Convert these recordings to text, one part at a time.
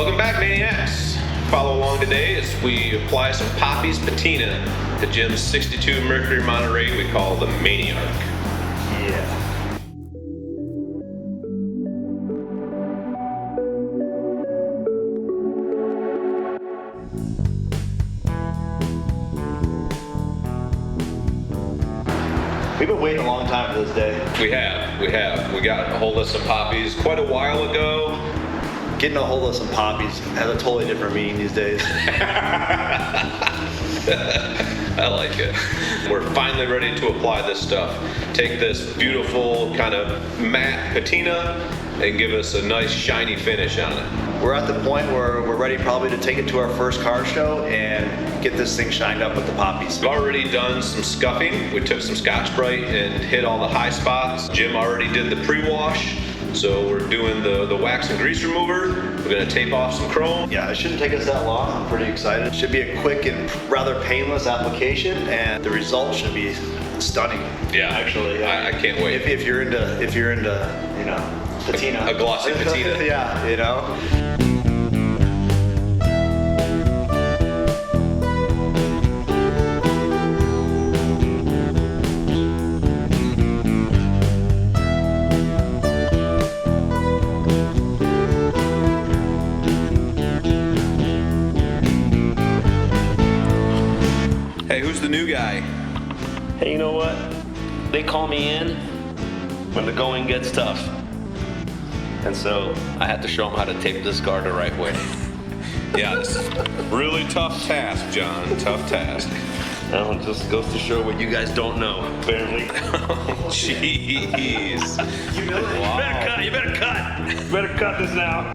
Welcome back, Maniacs. Follow along today as we apply some Poppy's Patina to Jim's 62 Mercury Monterey we call the Maniark. Yeah. We've been waiting a long time for this day. We have. We got a hold of some poppies quite a while ago. Getting a hold of some poppies has a totally different meaning these days. I like it. We're finally ready to apply this stuff. Take this beautiful kind of matte patina and give us a nice shiny finish on it. We're at the point where we're ready probably to take it to our first car show and get this thing shined up with the poppies. We've already done some scuffing. We took some Scotch-Brite and hit all the high spots. Jim already did the pre-wash. So we're doing the wax and grease remover. We're gonna tape off some chrome. Yeah, it shouldn't take us that long. I'm pretty excited. It should be a quick and rather painless application, and the results should be stunning. Yeah, actually, I can't wait. If you're into, you know, patina. A glossy patina. Yeah, you know. Hey, who's the new guy? Hey, you know what? They call me in when the going gets tough. And so I had to show them how to tape this car the right way. Yeah, this is a really tough task, John. Tough task. Well, it just goes to show what you guys don't know, apparently. Jeez. Humility. Wow. You better cut. You better cut this now.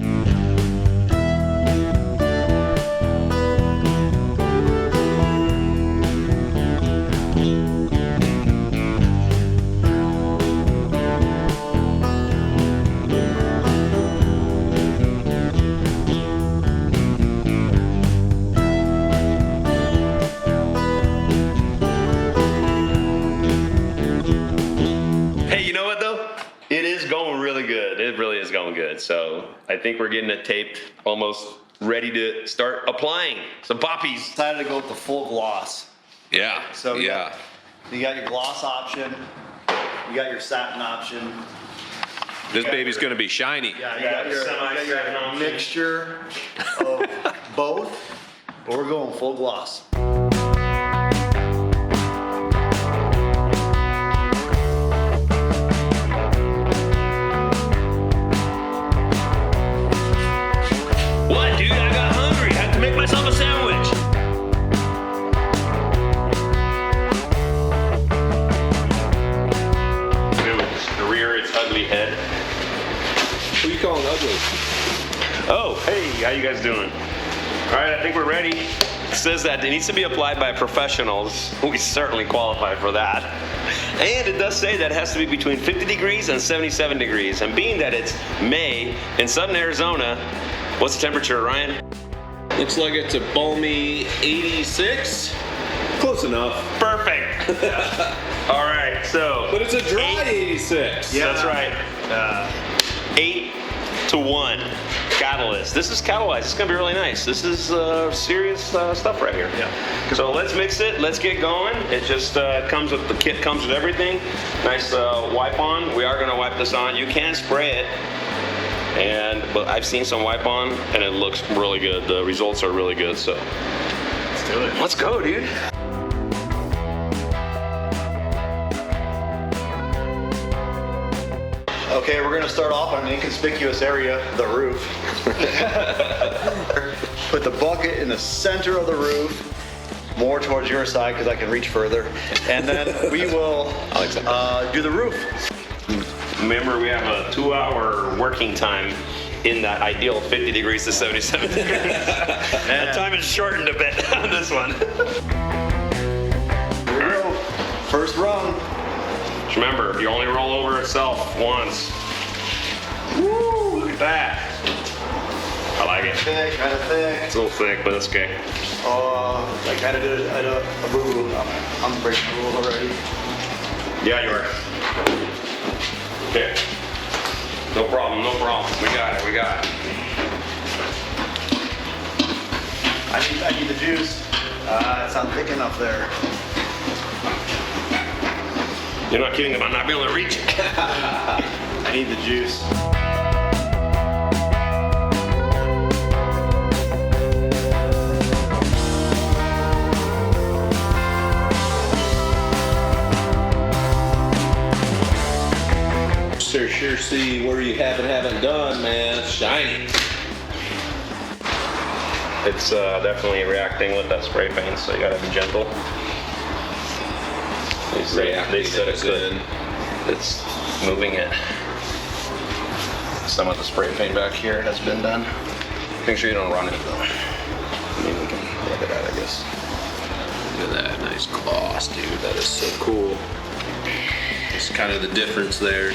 It is going really good. It really is going good. So I think we're getting it taped, almost ready to start applying some poppies. Decided to go with the full gloss. Yeah. So yeah. You got your gloss option. You got your satin option. This baby's gonna be shiny. Yeah, you got your mixture of both, but we're going full gloss. What, dude? I got hungry. I had to make myself a sandwich. Dude, the rear its ugly head. Who are you calling ugly? Oh, hey, how you guys doing? All right, I think we're ready. It says that it needs to be applied by professionals. We certainly qualify for that. And it does say that it has to be between 50 degrees and 77 degrees. And being that it's May in southern Arizona, what's the temperature, Ryan? Looks like it's a balmy 86. Close enough. Perfect. All right, so. But it's a dry 86. Yeah, that's right. 8-to-1 catalyst. This is catalyzed. It's gonna be really nice. This is serious stuff right here. Yeah. So let's mix it. Let's get going. It just comes with the kit. Comes with everything. Nice wipe on. We are gonna wipe this on. You can spray it. But I've seen some wipe on, and it looks really good. The results are really good. So Let's do it. let's go, dude. Okay, we're gonna start off on an inconspicuous area, the roof. Put the bucket in the center of the roof, more towards your side because I can reach further. And then we will do the roof. Remember, we have a 2-hour working time in that ideal 50 degrees to 77 degrees. That time is shortened a bit on this one. Here we go. First rung. Just remember, you only roll over itself once. Woo, look at that. I like it. Thick, kind of thick. It's a little thick, but it's okay. I kind of did a boo-boo. I'm breaking the rule already. Yeah, you are. Okay. No problem, no problem. We got it, we got it. I need the juice. It's not thick enough there. You're not kidding about not being able to reach it. I need the juice. Sure see where you haven't done, man. It's shiny. It's definitely reacting with that spray paint, so you gotta be gentle. They said it's good. It's moving it. Some of the spray paint back here has been done. Make sure you don't run it though. I mean, we can rub it out, I guess. Look at that nice gloss, dude. That is so cool. It's kind of the difference there.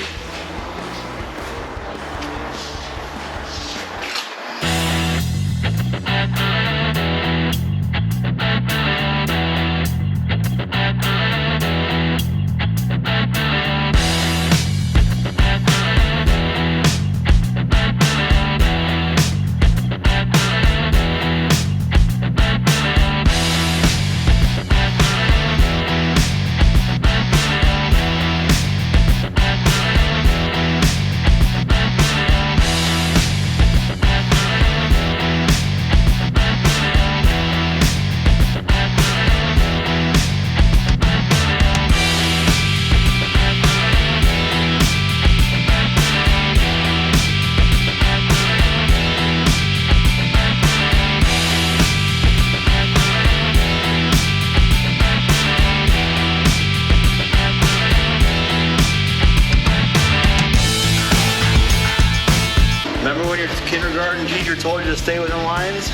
Remember when your kindergarten teacher told you to stay within lines?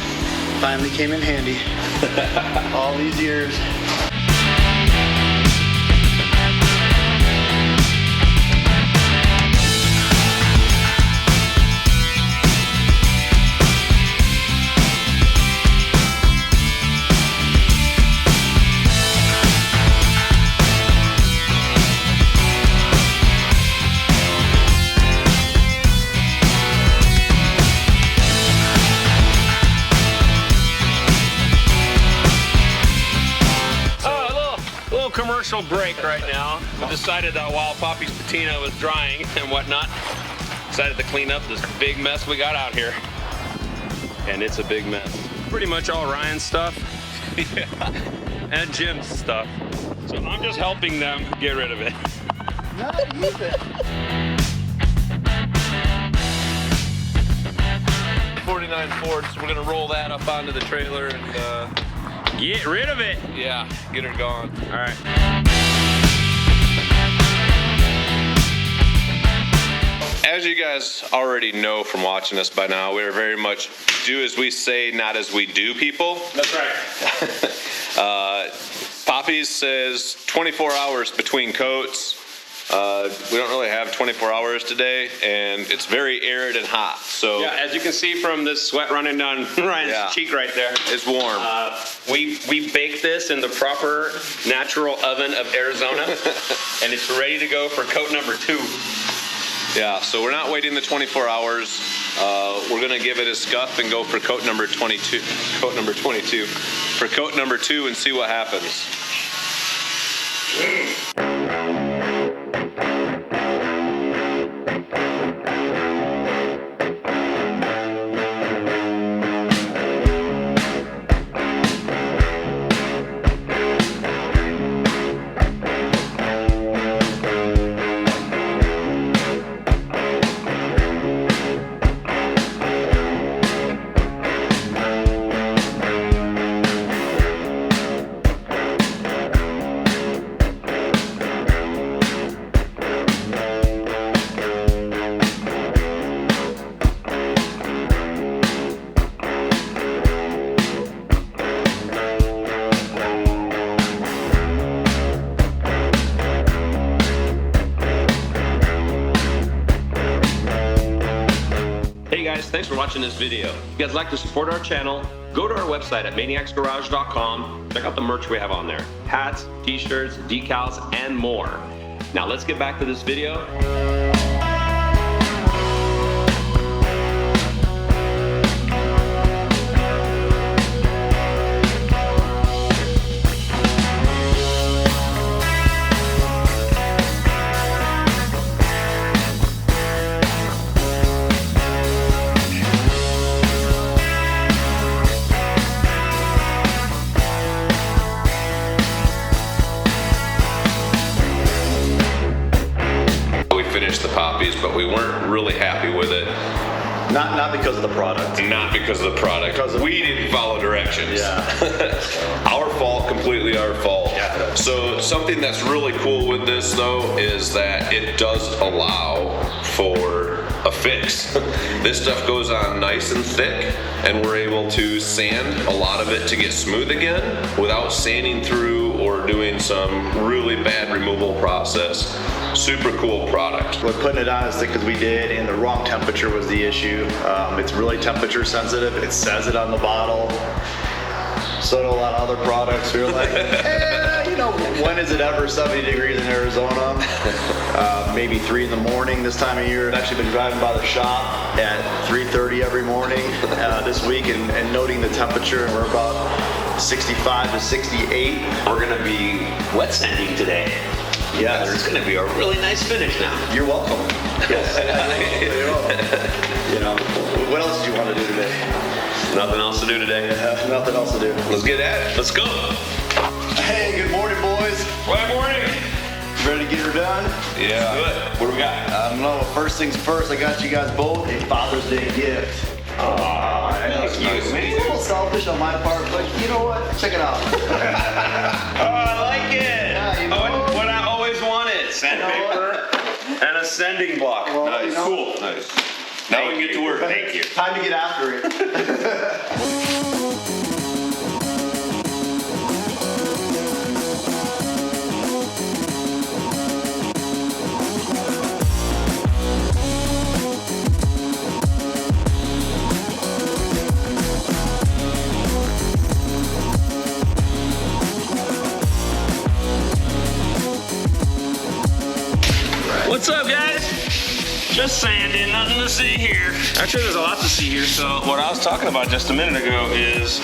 Finally came in handy. All these years. Commercial break right now. We decided that while Poppy's patina was drying and whatnot, decided to clean up this big mess we got out here. And it's a big mess. Pretty much all Ryan's stuff. Yeah. And Jim's stuff. So I'm just helping them get rid of it. Not even. 49 Ford, so we're gonna roll that up onto the trailer and get rid of it. Yeah, get her gone. All right. As you guys already know from watching us by now, we're very much do as we say, not as we do people. That's right. Poppy's says 24 hours between coats. We don't really have 24 hours today, and it's very arid and hot. So yeah, as you can see from the sweat running down Ryan's cheek right there, it's warm. We baked this in the proper natural oven of Arizona, and it's ready to go for coat number 2. Yeah, so we're not waiting the 24 hours. We're gonna give it a scuff and go for coat number 22. Coat number 22 for coat number 2 and see what happens. Thanks for watching this video. If you guys like to support our channel, go to our website at maniacsgarage.com. Check out the merch we have on there. Hats, t-shirts, decals, and more. Now let's get back to this video. Poppy's, but we weren't really happy with it. Not because of the product. Not because of the product. We didn't follow directions. Yeah. Our fault, completely our fault. Yeah. So something that's really cool with this though is that it does allow for a fix. This stuff goes on nice and thick, and we're able to sand a lot of it to get smooth again without sanding through or doing some really bad removal process. Super cool product. We're putting it on as thick as we did, and the wrong temperature was the issue. It's really temperature sensitive. It says it on the bottle. So do a lot of other products. We're like, you know, when is it ever 70 degrees in Arizona? Maybe 3 in the morning this time of year. I've actually been driving by the shop at 3:30 every morning this week and noting the temperature. We're about 65 to 68. We're gonna be wet sanding today. Yeah, There's gonna be a really nice finish now. you're welcome. Yes, you're welcome. You know, what else did you want to do today? Nothing else to do today. Nothing else to do. Let's get at it. Let's go. Hey, good morning, boys. Good morning. Ready to get her done? Yeah. Good. What do we got? I don't know. First things first, I got you guys both a Father's Day gift. Thank you, It's a man. little selfish on my part, but you know what? Check it out. Oh, I like it. Yeah, you know. What I always wanted: sandpaper and a sanding block. Well, Nice, you know. cool, nice. Now we can get to work. Thank you. Time to get after it. What's up, guys? Just sanding, nothing to see here. Actually, there's a lot to see here. So what I was talking about just a minute ago is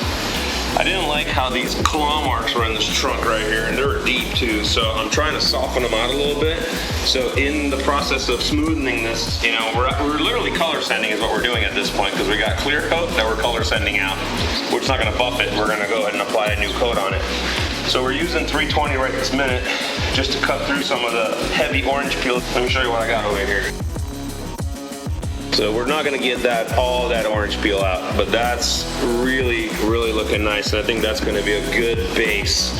I didn't like how these claw marks were in this trunk right here, and they were deep too. So I'm trying to soften them out a little bit. So in the process of smoothing this, you know, we're literally color sanding is what we're doing at this point, because we got clear coat that we're color sanding out. We're just not gonna buff it. We're gonna go ahead and apply a new coat on it. So we're using 320 right this minute just to cut through some of the heavy orange peel. Let me show you what I got over here. So we're not gonna get all that orange peel out, but that's really, really looking nice. And I think that's gonna be a good base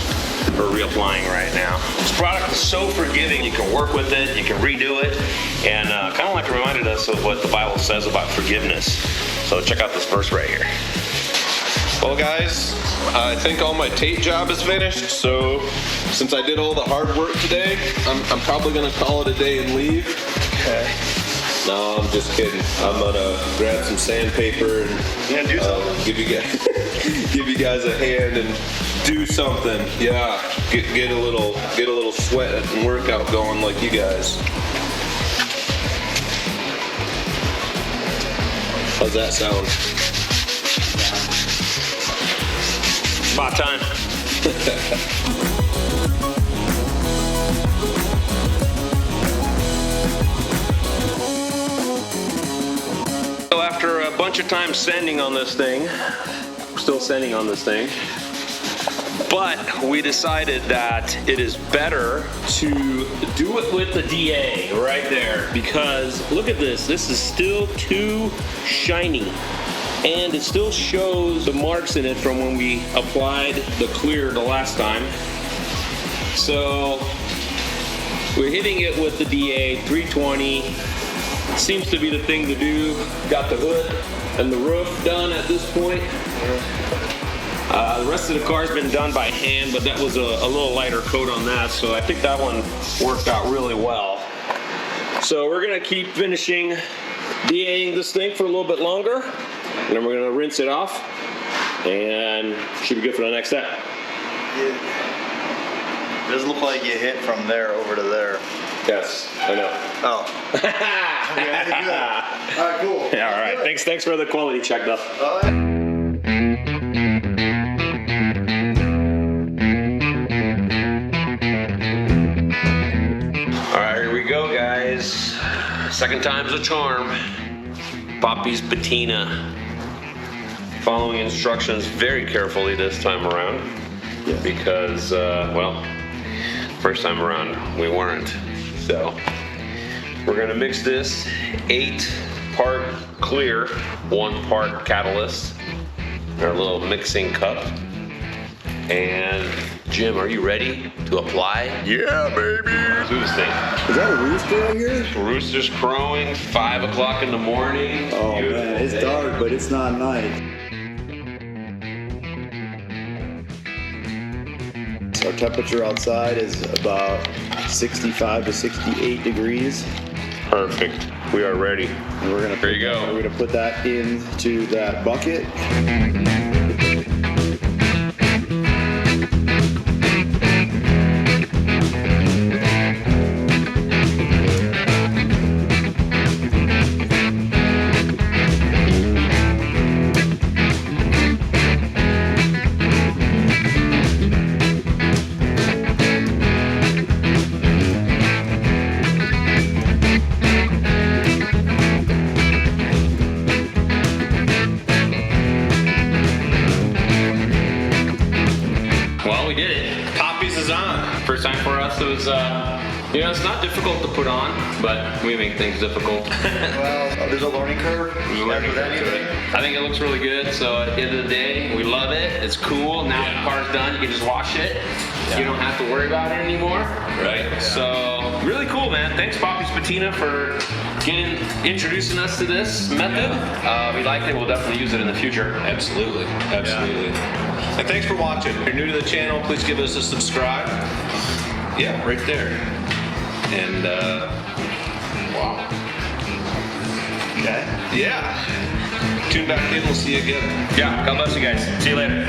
for reapplying right now. This product is so forgiving. You can work with it, you can redo it, and kind of like it reminded us of what the Bible says about forgiveness. So check out this verse right here. Well, guys, I think all my tape job is finished, so since I did all the hard work today, I'm probably gonna call it a day and leave. Okay. No, I'm just kidding. I'm gonna grab some sandpaper and You gonna do something? give you guys a hand and do something. Yeah, get a little sweat and workout going like you guys. How's that sound? About time. So after a bunch of time sanding on this thing, we're still sanding on this thing, but we decided that it is better to do it with the DA right there, because look at this. This is still too shiny. And it still shows the marks in it from when we applied the clear the last time. So we're hitting it with the DA 320. Seems to be the thing to do. Got the hood and the roof done at this point. The rest of the car's been done by hand, but that was a little lighter coat on that, so I think that one worked out really well. So we're gonna keep finishing DAing this thing for a little bit longer. And then we're gonna rinse it off, and should be good for the next step. It doesn't look like you hit from there over to there. Yes, I know. Oh. Okay, good. All right, cool. Yeah, all right. Thanks for the quality check, though. All right. All right, here we go, guys. Second time's a charm. Poppy's Patina. Following instructions very carefully this time around, because, well, first time around we weren't. So We're gonna mix this 8-part clear, 1 part catalyst, in our little mixing cup. And Jim, are you ready to apply? Yeah, baby. Let's do this thing. Is that a rooster right here? Rooster's crowing, 5 o'clock in the morning. Oh Beautiful man, it's day. dark, but it's not night. Our temperature outside is about 65 to 68 degrees. Perfect. We are ready. And we're gonna There you go. We're gonna put that into that bucket. Well, we did it. Copies is on. First time for us. It was, you know, it's not difficult to put on, but we make things difficult. Well, there's a learning curve. There's a learning curve to it. I think it looks really good. So at the end of the day, we love it. It's cool. Now the car's done. You can just wash it. You don't have to worry about it anymore. Right. So really cool, man. Thanks, Poppy's Patina, for introducing us to this method. We like it. We'll definitely use it in the future. Absolutely, absolutely. And thanks for watching. If you're new to the channel, please give us a subscribe. Yeah, right there. And wow. Okay. Yeah. Tune back in. We'll see you again. Yeah. God bless you guys. See you later.